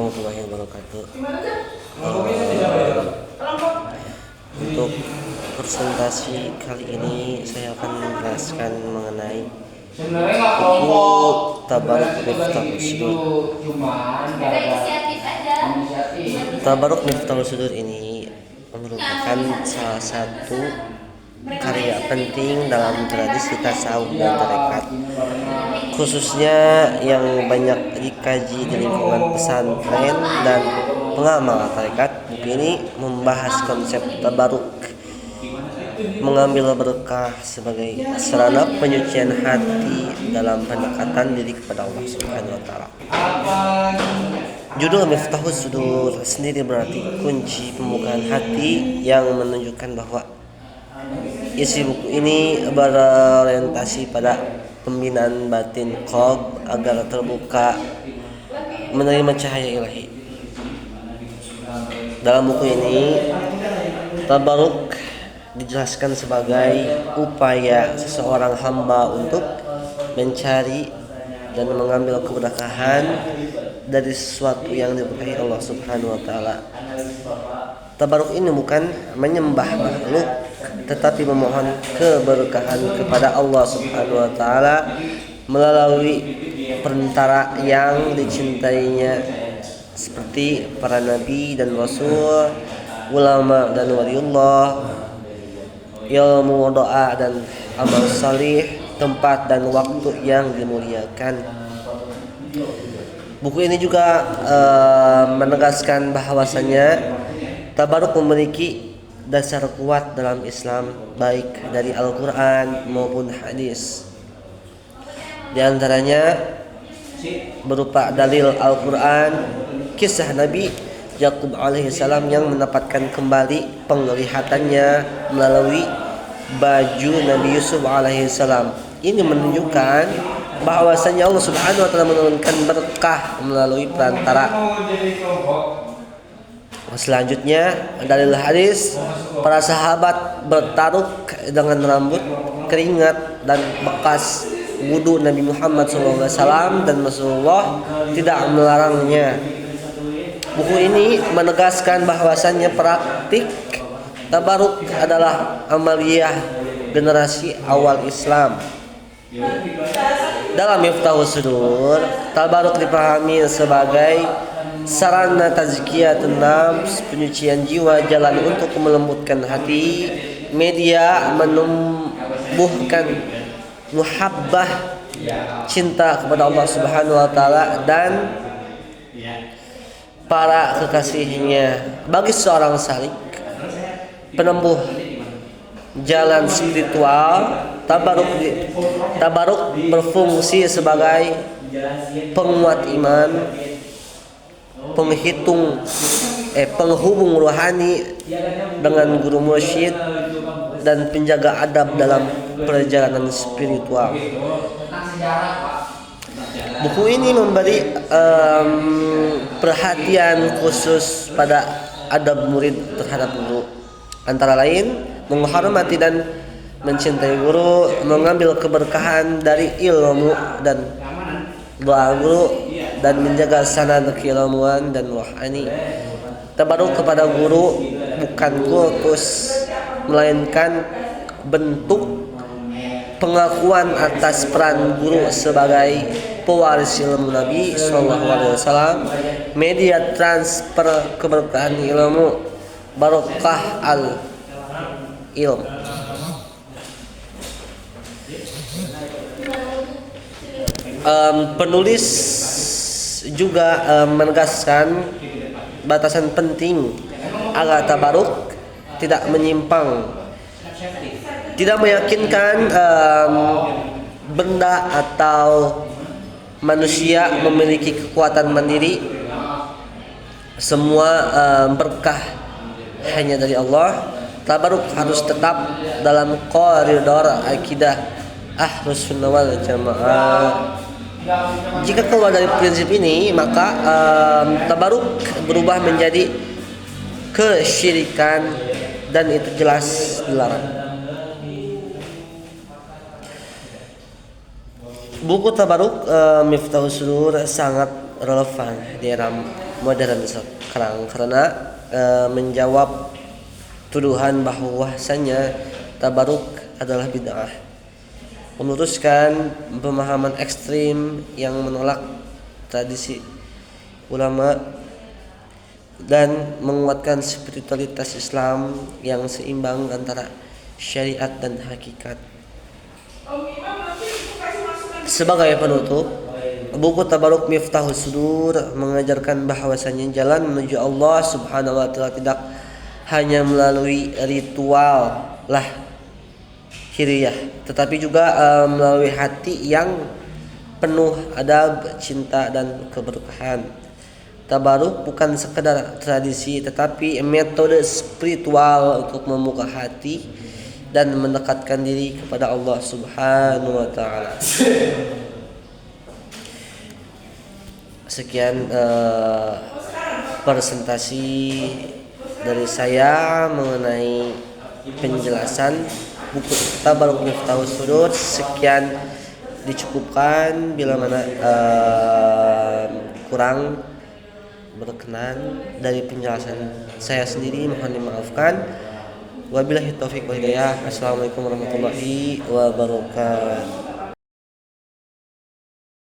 warahmatullahi wabarakatuh. Untuk presentasi kali ini saya akan menjelaskan mengenai buku Tabaruk Miftahul Sudur. Tabaruk Miftahul Sudur ini merupakan salah satu karya penting dalam tradisi tasawuf dan tarekat, khususnya yang banyak dikaji di lingkungan pesantren dan pengamal tarekat. Buku ini membahas konsep tabaruk, mengambil berkah sebagai sarana penyucian hati dalam pendekatan diri kepada Allah Subhanahu wa taala. Judul Miftahul Sudur sendiri berarti kunci pembukaan hati, yang menunjukkan bahwa isi buku ini berorientasi pada pembinaan batin qalb agar terbuka menerima cahaya ilahi. Dalam buku ini, tabaruk dijelaskan sebagai upaya seseorang hamba untuk mencari dan mengambil keberkahan dari sesuatu yang diberkahi Allah Subhanahu wa taala. Tabaruk ini bukan menyembah makhluk, tetapi memohon keberkahan kepada Allah Subhanahu wa taala melalui perantara yang dicintainya, seperti para nabi dan rasul, ulama dan waliullah, ilmu, doa dan amal salih, tempat dan waktu yang dimuliakan. Buku ini juga menegaskan bahwasanya tabaruk memiliki dasar kuat dalam Islam, baik dari Al-Quran maupun hadis. Di antaranya berupa dalil Al-Quran, kisah Nabi Yakub alaihissalam yang mendapatkan kembali penglihatannya melalui baju Nabi Yusuf alaihissalam. Ini menunjukkan bahwasanya Allah Subhanahu wa taala menurunkan berkah melalui perantara. Selanjutnya, dalil hadis, para sahabat bertaruk dengan rambut, keringat dan bekas wudu Nabi Muhammad SAW, dan Rasulullah tidak melarangnya. Buku ini menegaskan bahwasannya praktik tabaruk adalah amaliyah generasi awal Islam. Dalam Miftahul Sudur, tabaruk dipahami sebagai sarana tazkiyatun nafs, penyucian jiwa, jalan untuk melembutkan hati, media menumbuhkan muhabbah, cinta kepada Allah Subhanahu wa taala dan para kekasihnya. Bagi seorang salik, penempuh jalan spiritual, tabaruk berfungsi sebagai penguat iman, penghubung rohani dengan guru mursyid, dan penjaga adab dalam perjalanan spiritual. Buku ini memberi perhatian khusus pada adab murid terhadap guru, antara lain menghormati dan mencintai guru, mengambil keberkahan dari ilmu dan doa guru, dan menjaga sanad keilmuan dan rohani. Tabaruk kepada guru bukan kultus, melainkan bentuk pengakuan atas peran guru sebagai pewaris ilmu Nabi SAW, media transfer keberkahan ilmu, barokah al-ilm. Penulis juga menegaskan batasan penting agar tabaruk tidak menyimpang, tidak meyakinkan benda atau manusia memiliki kekuatan mandiri. Semua berkah hanya dari Allah. Tabaruk harus tetap dalam koridor akidah Ahlus Sunnah wal Jamaah. Jika keluar dari prinsip ini, maka tabaruk berubah menjadi kesyirikan, dan itu jelas dilarang. Buku Tabaruk Miftahul Sudur sangat relevan di era modern sekarang karena menjawab tuduhan bahwasanya tabaruk adalah bid'ah, meluruskan pemahaman ekstrim yang menolak tradisi ulama dan menguatkan spiritualitas Islam yang seimbang antara syariat dan hakikat. Sebagai penutup, buku Tabaruk Miftahus Sudur mengajarkan bahwasanya jalan menuju Allah Subhanahu wa taala tidak hanya melalui ritual lahiriah, tetapi juga melalui hati yang penuh adab, cinta dan keberkahan. Tabaruk bukan sekedar tradisi tetapi metode spiritual untuk membuka hati dan mendekatkan diri kepada Allah Subhanahu wa taala. Sekian presentasi dari saya mengenai penjelasan buku Tabaruk Miftahus Sudur. Sekian dicukupkan, bila mana kurang berkenan dari penjelasan saya sendiri mohon dimaafkan. Wabillahi taufiq wal hidayah. Assalamualaikum warahmatullahi wabarakatuh.